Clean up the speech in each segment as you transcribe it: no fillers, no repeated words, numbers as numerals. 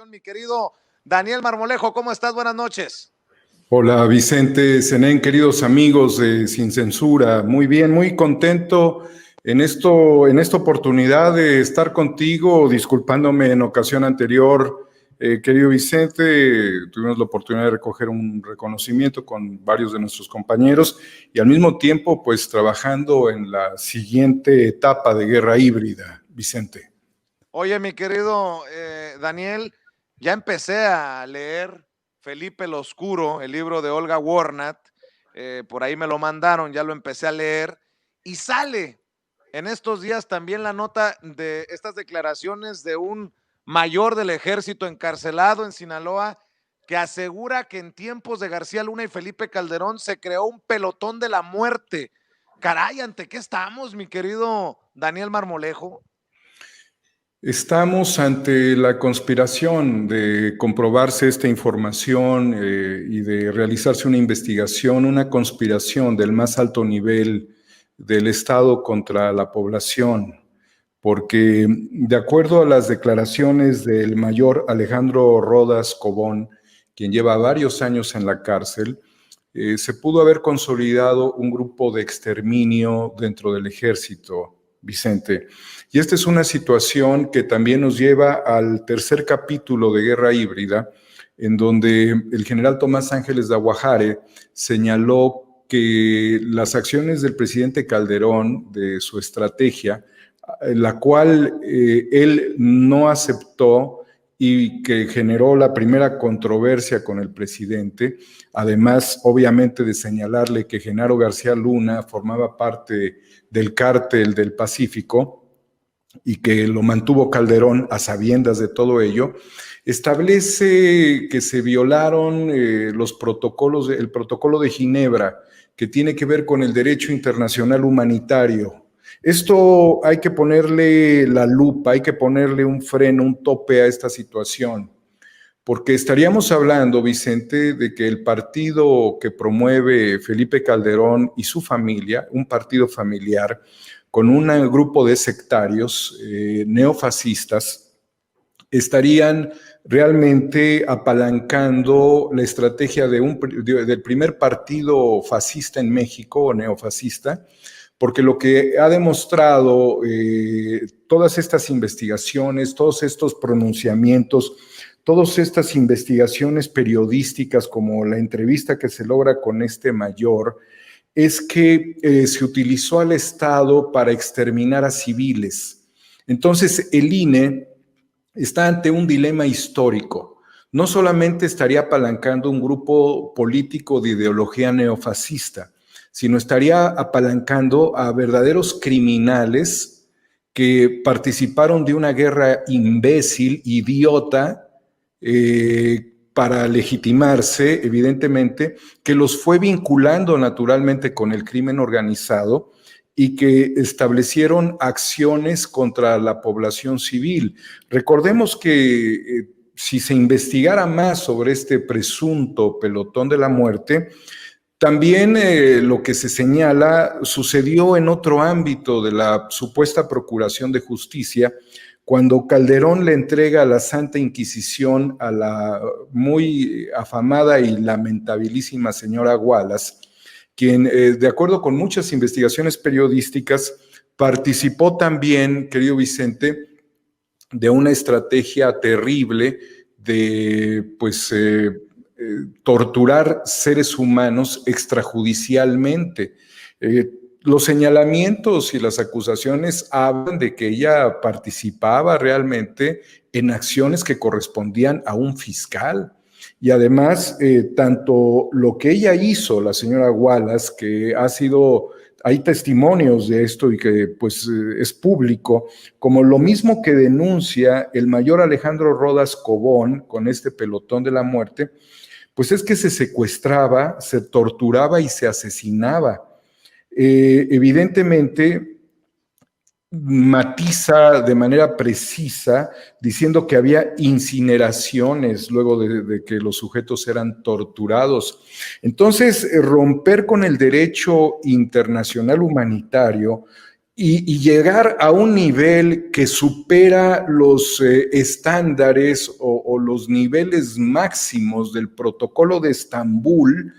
Mi querido Daniel Marmolejo, ¿cómo estás? Buenas noches. Hola Vicente Senén, queridos amigos de Sin Censura. Muy bien, muy contento en esta oportunidad de estar contigo, disculpándome en ocasión anterior. Querido Vicente, tuvimos la oportunidad de recoger un reconocimiento con varios de nuestros compañeros y al mismo tiempo pues trabajando en la siguiente etapa de guerra híbrida, Vicente. Oye, mi querido Daniel, ya empecé a leer Felipe el Oscuro, el libro de Olga Warnat, por ahí me lo mandaron, ya lo empecé a leer, y sale en estos días también la nota de estas declaraciones de un mayor del ejército encarcelado en Sinaloa, que asegura que en tiempos de García Luna y Felipe Calderón se creó un pelotón de la muerte. Caray, ¿ante qué estamos, mi querido Daniel Marmolejo? Estamos ante la conspiración de comprobarse esta información y de realizarse una investigación, una conspiración del más alto nivel del Estado contra la población, porque de acuerdo a las declaraciones del mayor Alejandro Rodas Cobón, quien lleva varios años en la cárcel, se pudo haber consolidado un grupo de exterminio dentro del ejército, Vicente. Y esta es una situación que también nos lleva al tercer capítulo de Guerra Híbrida, en donde el general Tomás Ángeles de Aguajare señaló que las acciones del presidente Calderón, de su estrategia, la cual él no aceptó y que generó la primera controversia con el presidente, además obviamente de señalarle que Genaro García Luna formaba parte del cártel del Pacífico y que lo mantuvo Calderón a sabiendas de todo ello, establece que se violaron los protocolos, el protocolo de Ginebra, que tiene que ver con el derecho internacional humanitario. Esto hay que ponerle la lupa, hay que ponerle un freno, un tope a esta situación, porque estaríamos hablando, Vicente, de que el partido que promueve Felipe Calderón y su familia, un partido familiar, con un grupo de sectarios neofascistas, estarían realmente apalancando la estrategia del primer partido fascista en México, o neofascista, porque lo que ha demostrado todas estas investigaciones, todos estos pronunciamientos, todas estas investigaciones periodísticas, como la entrevista que se logra con este mayor, es que se utilizó al Estado para exterminar a civiles. Entonces, el INE está ante un dilema histórico. No solamente estaría apalancando un grupo político de ideología neofascista, sino estaría apalancando a verdaderos criminales que participaron de una guerra imbécil, idiota, para legitimarse, evidentemente, que los fue vinculando naturalmente con el crimen organizado y que establecieron acciones contra la población civil. Recordemos que si se investigara más sobre este presunto pelotón de la muerte, también lo que se señala sucedió en otro ámbito de la supuesta procuración de justicia, cuando Calderón le entrega a la Santa Inquisición a la muy afamada y lamentabilísima señora Wallace, quien, de acuerdo con muchas investigaciones periodísticas, participó también, querido Vicente, de una estrategia terrible de, pues, torturar seres humanos extrajudicialmente. Los señalamientos y las acusaciones hablan de que ella participaba realmente en acciones que correspondían a un fiscal. Y además, tanto lo que ella hizo, la señora Wallace, que ha sido, hay testimonios de esto y que pues es público, como lo mismo que denuncia el mayor Alejandro Rodas Cobón con este pelotón de la muerte, pues es que se secuestraba, se torturaba y se asesinaba. Evidentemente matiza de manera precisa diciendo que había incineraciones luego de que los sujetos eran torturados. Entonces, romper con el derecho internacional humanitario y llegar a un nivel que supera los estándares o los niveles máximos del protocolo de Estambul,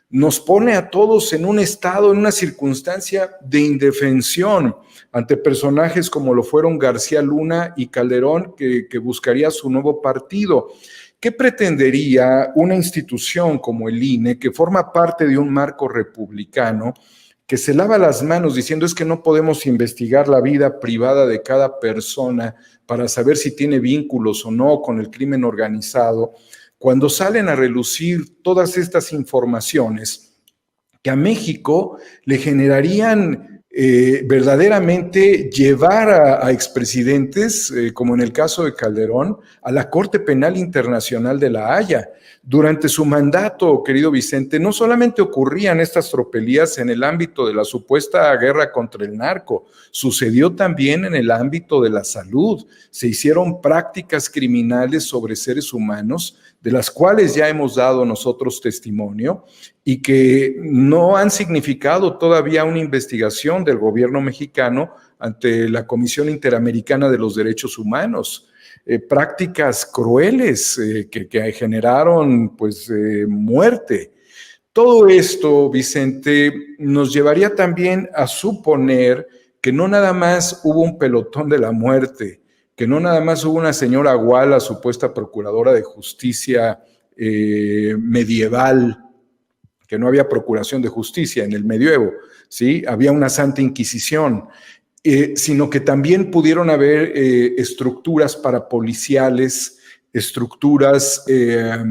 nos pone a todos en un estado, en una circunstancia de indefensión ante personajes como lo fueron García Luna y Calderón, que buscaría su nuevo partido. ¿Qué pretendería una institución como el INE, que forma parte de un marco republicano, que se lava las manos diciendo es que no podemos investigar la vida privada de cada persona para saber si tiene vínculos o no con el crimen organizado, cuando salen a relucir todas estas informaciones que a México le generarían verdaderamente llevar a expresidentes, como en el caso de Calderón, a la Corte Penal Internacional de La Haya? Durante su mandato, querido Vicente, no solamente ocurrían estas tropelías en el ámbito de la supuesta guerra contra el narco, sucedió también en el ámbito de la salud. Se hicieron prácticas criminales sobre seres humanos, de las cuales ya hemos dado nosotros testimonio y que no han significado todavía una investigación del gobierno mexicano ante la Comisión Interamericana de los Derechos Humanos. Prácticas crueles que generaron pues muerte. Todo esto, Vicente, nos llevaría también a suponer que no nada más hubo un pelotón de la muerte, que no nada más hubo una señora Guala, supuesta procuradora de justicia medieval, que no había procuración de justicia en el medioevo, ¿sí? Había una santa inquisición. Sino que también pudieron haber estructuras parapoliciales, estructuras que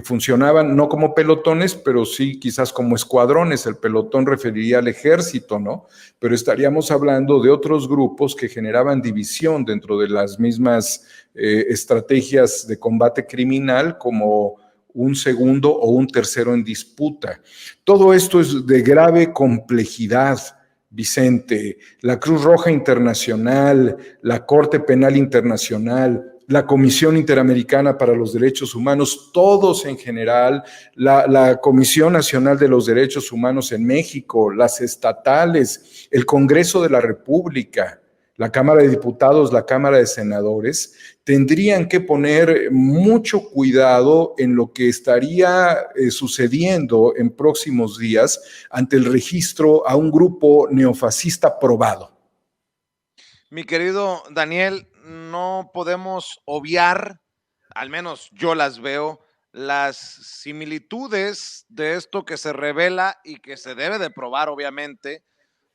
funcionaban no como pelotones, pero sí quizás como escuadrones. El pelotón referiría al ejército, ¿no? Pero estaríamos hablando de otros grupos que generaban división dentro de las mismas estrategias de combate criminal, como un segundo o un tercero en disputa. Todo esto es de grave complejidad, Vicente. La Cruz Roja Internacional, la Corte Penal Internacional, la Comisión Interamericana para los Derechos Humanos, todos en general, la Comisión Nacional de los Derechos Humanos en México, las estatales, el Congreso de la República, la Cámara de Diputados, la Cámara de Senadores, tendrían que poner mucho cuidado en lo que estaría sucediendo en próximos días ante el registro a un grupo neofascista probado. Mi querido Daniel, no podemos obviar, al menos yo las veo, las similitudes de esto que se revela y que se debe de probar, obviamente,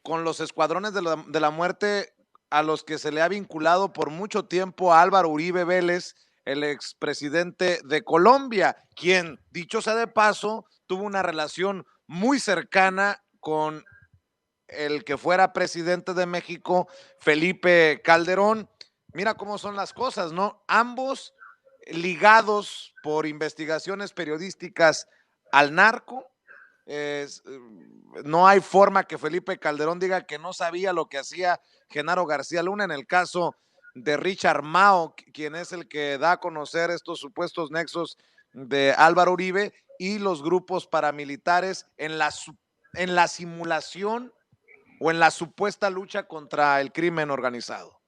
con los escuadrones de la muerte a los que se le ha vinculado por mucho tiempo a Álvaro Uribe Vélez, el expresidente de Colombia, quien, dicho sea de paso, tuvo una relación muy cercana con el que fuera presidente de México, Felipe Calderón. Mira cómo son las cosas, ¿no? Ambos ligados por investigaciones periodísticas al narco. No hay forma que Felipe Calderón diga que no sabía lo que hacía Genaro García Luna. En el caso de Richard Mao, quien es el que da a conocer estos supuestos nexos de Álvaro Uribe y los grupos paramilitares en la simulación o en la supuesta lucha contra el crimen organizado.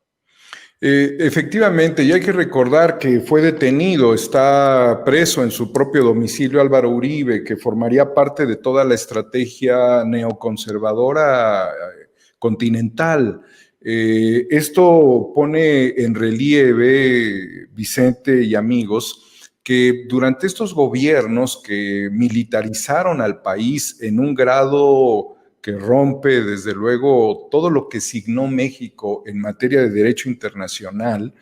Efectivamente, y hay que recordar que fue detenido, está preso en su propio domicilio Álvaro Uribe, que formaría parte de toda la estrategia neoconservadora continental. Esto pone en relieve, Vicente y amigos, que durante estos gobiernos que militarizaron al país en un grado que rompe desde luego todo lo que signó México en materia de derecho internacional,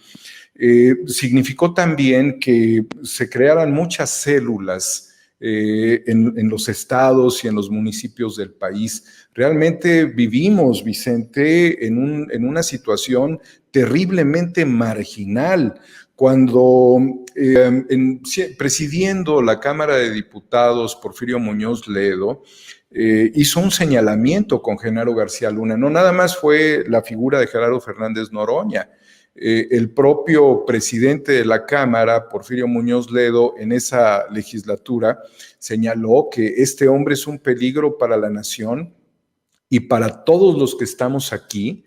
significó también que se crearan muchas células en los estados y en los municipios del país. Realmente vivimos, Vicente, en una situación terriblemente marginal. Cuando presidiendo la Cámara de Diputados, Porfirio Muñoz Ledo, hizo un señalamiento con Genaro García Luna. No nada más fue la figura de Gerardo Fernández Noroña. El propio presidente de la Cámara, Porfirio Muñoz Ledo, en esa legislatura, señaló que este hombre es un peligro para la nación y para todos los que estamos aquí,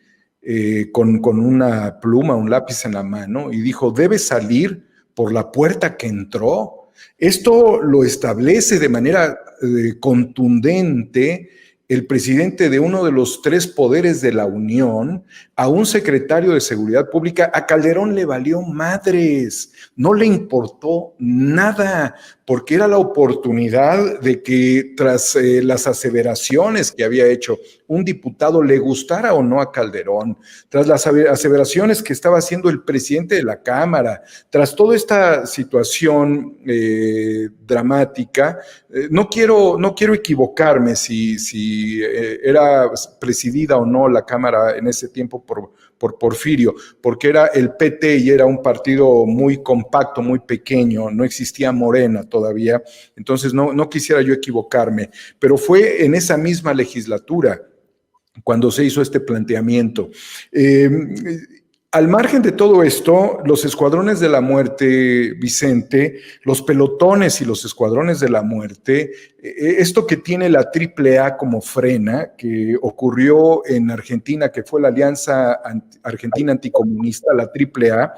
con una pluma, un lápiz en la mano, y dijo, debe salir por la puerta que entró. Esto lo establece de manera contundente el presidente de uno de los 3 poderes de la Unión, a un secretario de Seguridad Pública. A Calderón le valió madres, no le importó nada, porque era la oportunidad de que tras las aseveraciones que había hecho un diputado, le gustara o no a Calderón, tras las aseveraciones que estaba haciendo el presidente de la Cámara, tras toda esta situación dramática, no quiero equivocarme si era presidida o no la Cámara en ese tiempo por Porfirio, porque era el PT y era un partido muy compacto, muy pequeño, no existía Morena todavía, entonces no quisiera yo equivocarme, pero fue en esa misma legislatura cuando se hizo este planteamiento. Al margen de todo esto, los escuadrones de la muerte, Vicente, los pelotones y los escuadrones de la muerte, esto que tiene la AAA como frena, que ocurrió en Argentina, que fue la Alianza Argentina Anticomunista, la AAA,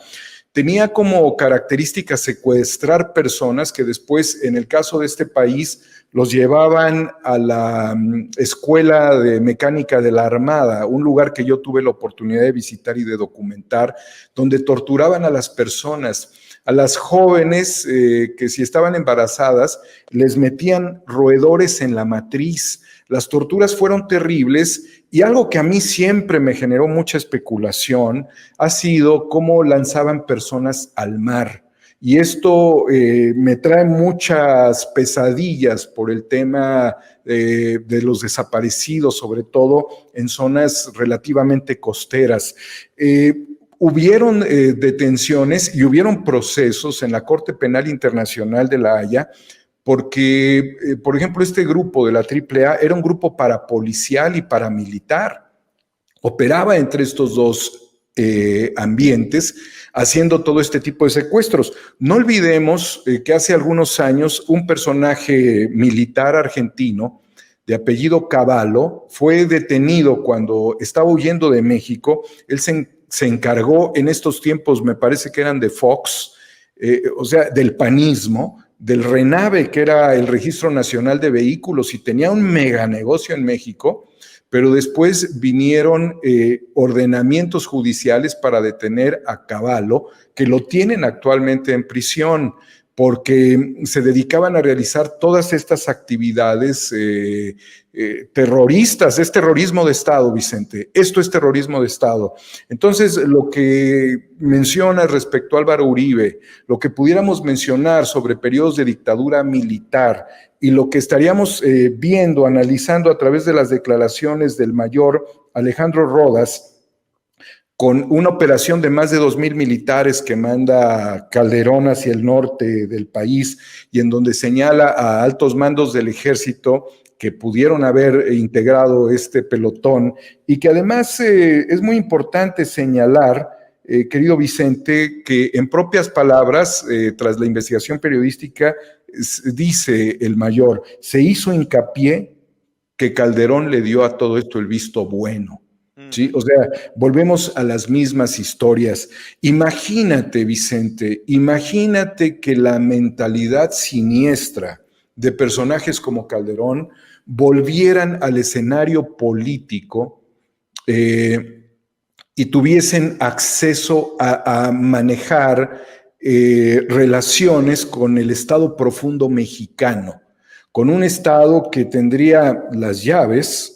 tenía como característica secuestrar personas que después, en el caso de este país, los llevaban a la Escuela de Mecánica de la Armada, un lugar que yo tuve la oportunidad de visitar y de documentar, donde torturaban a las personas, a las jóvenes que si estaban embarazadas, les metían roedores en la matriz. Las torturas fueron terribles y algo que a mí siempre me generó mucha especulación ha sido cómo lanzaban personas al mar. Y esto me trae muchas pesadillas por el tema de los desaparecidos, sobre todo en zonas relativamente costeras. Hubieron detenciones y hubieron procesos en la Corte Penal Internacional de La Haya, porque, por ejemplo, este grupo de la AAA era un grupo parapolicial y paramilitar. Operaba entre estos dos ambientes, haciendo todo este tipo de secuestros. No olvidemos que hace algunos años un personaje militar argentino de apellido Cavallo fue detenido cuando estaba huyendo de México. Él se encargó en estos tiempos, me parece que eran de Fox, o sea, del panismo, del RENAVE, que era el Registro Nacional de Vehículos, y tenía un mega negocio en México, pero después vinieron ordenamientos judiciales para detener a Cavallo, que lo tienen actualmente en prisión, porque se dedicaban a realizar todas estas actividades terroristas. Es terrorismo de Estado, Vicente. Esto es terrorismo de Estado. Entonces, lo que menciona respecto a Álvaro Uribe, lo que pudiéramos mencionar sobre periodos de dictadura militar y lo que estaríamos viendo, analizando a través de las declaraciones del mayor Alejandro Rodas, con una operación de más de 2,000 militares que manda Calderón hacia el norte del país y en donde señala a altos mandos del ejército que pudieron haber integrado este pelotón y que además es muy importante señalar, querido Vicente, que en propias palabras, tras la investigación periodística, dice el mayor, se hizo hincapié que Calderón le dio a todo esto el visto bueno. ¿Sí? O sea, volvemos a las mismas historias. Imagínate, Vicente, imagínate que la mentalidad siniestra de personajes como Calderón volvieran al escenario político y tuviesen acceso a manejar relaciones con el Estado profundo mexicano, con un Estado que tendría las llaves,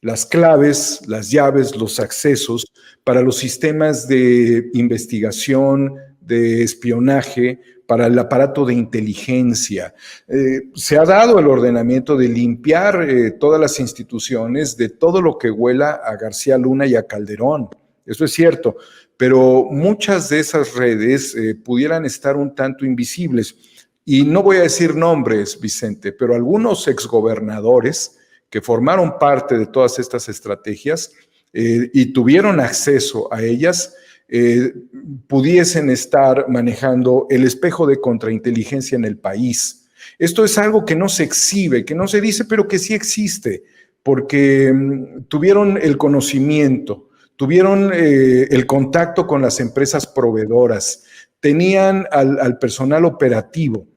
las claves, las llaves, los accesos para los sistemas de investigación, de espionaje, para el aparato de inteligencia. Se ha dado el ordenamiento de limpiar todas las instituciones de todo lo que huela a García Luna y a Calderón. Eso es cierto, pero muchas de esas redes pudieran estar un tanto invisibles. Y no voy a decir nombres, Vicente, pero algunos exgobernadores que formaron parte de todas estas estrategias y tuvieron acceso a ellas, pudiesen estar manejando el espejo de contrainteligencia en el país. Esto es algo que no se exhibe, que no se dice, pero que sí existe. porque tuvieron el conocimiento, tuvieron el contacto con las empresas proveedoras, tenían al personal operativo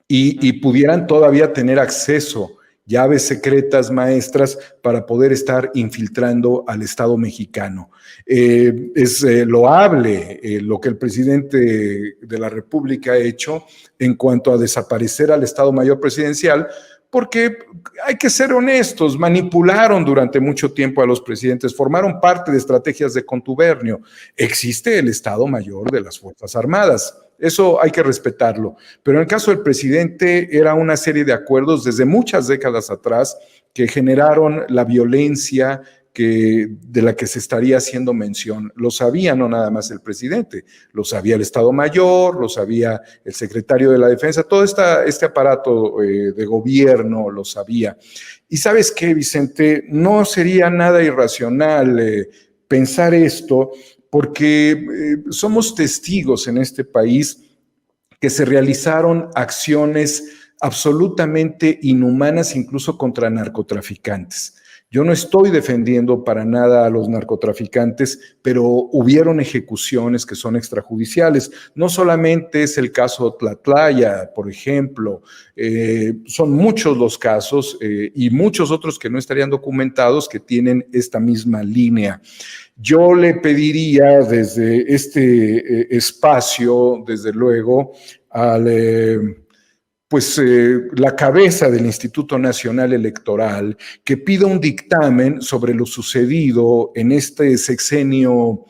y pudieran todavía tener acceso, llaves secretas maestras para poder estar infiltrando al Estado mexicano. Es loable lo que el presidente de la República ha hecho en cuanto a desaparecer al Estado Mayor Presidencial, porque hay que ser honestos, manipularon durante mucho tiempo a los presidentes, formaron parte de estrategias de contubernio. Existe el Estado Mayor de las Fuerzas Armadas, eso hay que respetarlo, pero en el caso del presidente era una serie de acuerdos desde muchas décadas atrás que generaron la violencia de la que se estaría haciendo mención. Lo sabía no nada más el presidente, lo sabía el Estado Mayor, lo sabía el secretario de la Defensa, todo este aparato de gobierno lo sabía. Y ¿sabes qué, Vicente? No sería nada irracional pensar esto, porque somos testigos en este país que se realizaron acciones absolutamente inhumanas, incluso contra narcotraficantes. Yo no estoy defendiendo para nada a los narcotraficantes, pero hubieron ejecuciones que son extrajudiciales. No solamente es el caso Tlatlaya, por ejemplo, son muchos los casos y muchos otros que no estarían documentados que tienen esta misma línea. Yo le pediría desde este espacio, desde luego, la cabeza del Instituto Nacional Electoral, que pida un dictamen sobre lo sucedido en este sexenio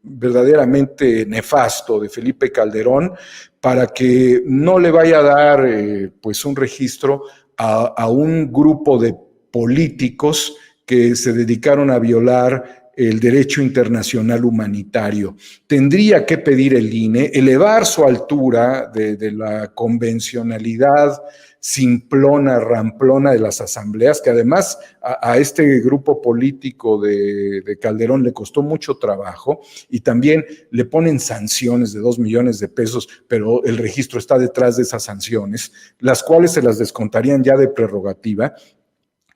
verdaderamente nefasto de Felipe Calderón, para que no le vaya a dar un registro a un grupo de políticos que se dedicaron a violar el derecho internacional humanitario. Tendría que pedir el INE, elevar su altura de la convencionalidad simplona, ramplona de las asambleas, que además a este grupo político de Calderón le costó mucho trabajo, y también le ponen sanciones de 2 millones de pesos, pero el registro está detrás de esas sanciones, las cuales se las descontarían ya de prerrogativa.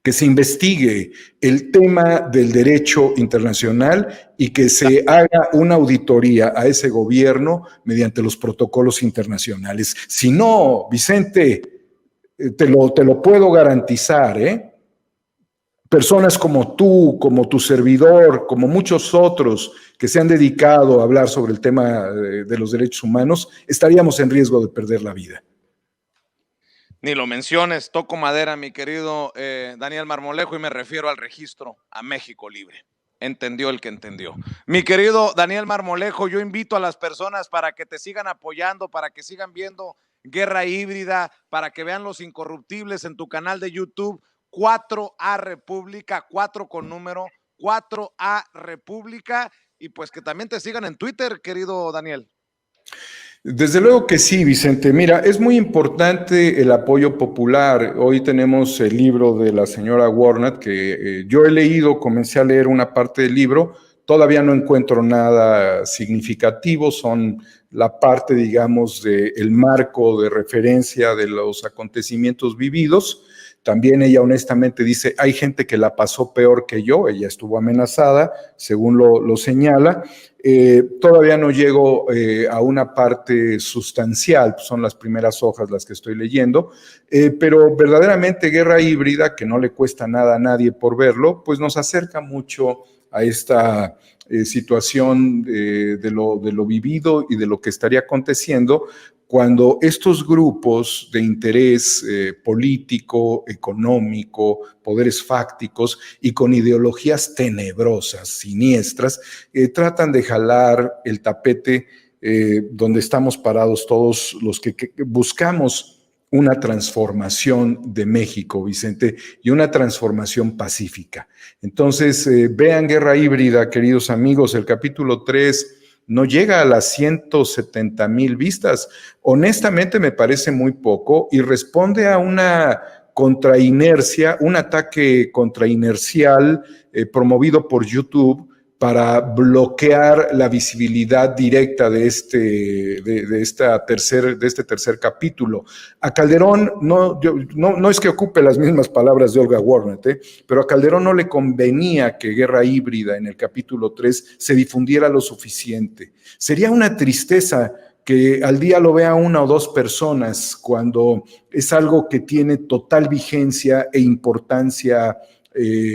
Que se investigue el tema del derecho internacional y que se haga una auditoría a ese gobierno mediante los protocolos internacionales. Si no, Vicente, te lo puedo garantizar, personas como tú, como tu servidor, como muchos otros que se han dedicado a hablar sobre el tema de los derechos humanos, estaríamos en riesgo de perder la vida. Ni lo menciones, toco madera, mi querido Daniel Marmolejo, y me refiero al registro a México Libre. Entendió el que entendió. Mi querido Daniel Marmolejo, yo invito a las personas para que te sigan apoyando, para que sigan viendo Guerra Híbrida, para que vean Los Incorruptibles en tu canal de YouTube, 4A República, 4 con número, 4A República, y pues que también te sigan en Twitter, querido Daniel. Desde luego que sí, Vicente. Mira, es muy importante el apoyo popular. Hoy tenemos el libro de la señora Warnat, que yo he leído, comencé a leer una parte del libro, todavía no encuentro nada significativo, son la parte, digamos, del marco de referencia de los acontecimientos vividos. También ella honestamente dice, hay gente que la pasó peor que yo, ella estuvo amenazada, según lo señala. Todavía no llego a una parte sustancial, son las primeras hojas las que estoy leyendo, pero verdaderamente Guerra Híbrida, que no le cuesta nada a nadie por verlo, pues nos acerca mucho a esta situación de lo vivido y de lo que estaría aconteciendo cuando estos grupos de interés político, económico, poderes fácticos y con ideologías tenebrosas, siniestras, tratan de jalar el tapete donde estamos parados todos los que buscamos una transformación de México, Vicente, y una transformación pacífica. Entonces, vean Guerra Híbrida, queridos amigos, el capítulo 3 no llega a las 170,000 vistas. Honestamente me parece muy poco y responde a una contrainercia, un ataque contrainercial promovido por YouTube, para bloquear la visibilidad directa de este tercer capítulo. A Calderón, no es que ocupe las mismas palabras de Olga Warnett, pero a Calderón no le convenía que Guerra Híbrida en el capítulo 3 se difundiera lo suficiente. Sería una tristeza que al día lo vea una o dos personas cuando es algo que tiene total vigencia e importancia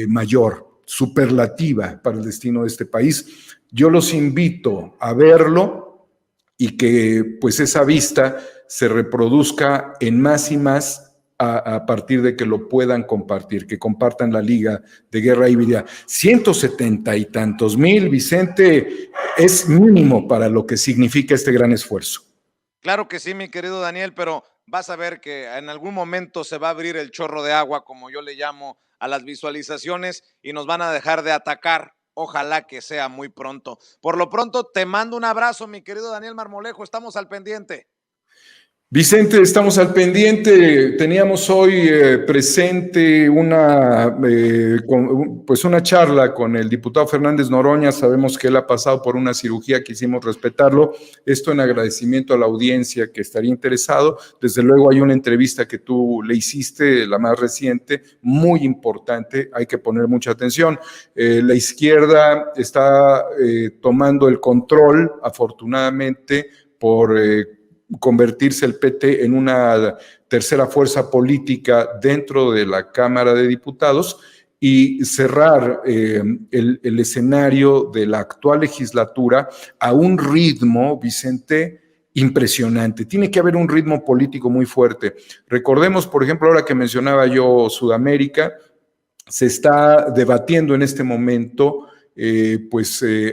mayor, superlativa para el destino de este país. Yo los invito a verlo y que pues esa vista se reproduzca en más y más a partir de que lo puedan compartir, que compartan la Liga de Guerra Híbrida. 170 y tantos mil, Vicente, es mínimo para lo que significa este gran esfuerzo. Claro que sí, mi querido Daniel, pero vas a ver que en algún momento se va a abrir el chorro de agua, como yo le llamo a las visualizaciones, y nos van a dejar de atacar. Ojalá que sea muy pronto. Por lo pronto, te mando un abrazo, mi querido Daniel Marmolejo. Estamos al pendiente. Vicente, estamos al pendiente. Teníamos hoy presente una charla con el diputado Fernández Noroña. Sabemos que él ha pasado por una cirugía, quisimos respetarlo. Esto en agradecimiento a la audiencia que estaría interesado. Desde luego hay una entrevista que tú le hiciste, la más reciente, muy importante. Hay que poner mucha atención. La izquierda está tomando el control, afortunadamente, por convertirse el PT en una tercera fuerza política dentro de la Cámara de Diputados y cerrar el escenario de la actual legislatura a un ritmo, Vicente, impresionante. Tiene que haber un ritmo político muy fuerte. Recordemos, por ejemplo, ahora que mencionaba yo Sudamérica, se está debatiendo en este momento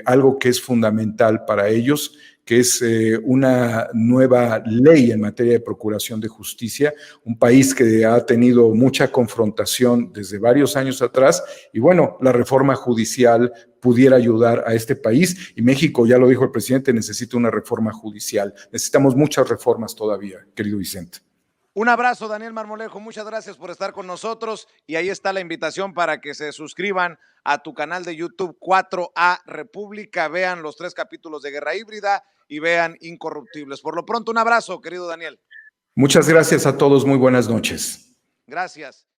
algo que es fundamental para ellos, que es una nueva ley en materia de procuración de justicia, un país que ha tenido mucha confrontación desde varios años atrás, y bueno, la reforma judicial pudiera ayudar a este país, y México, ya lo dijo el presidente, necesita una reforma judicial. Necesitamos muchas reformas todavía, querido Vicente. Un abrazo, Daniel Marmolejo, muchas gracias por estar con nosotros y ahí está la invitación para que se suscriban a tu canal de YouTube 4A República, vean los 3 capítulos de Guerra Híbrida y vean Incorruptibles. Por lo pronto, un abrazo, querido Daniel. Muchas gracias a todos, muy buenas noches. Gracias.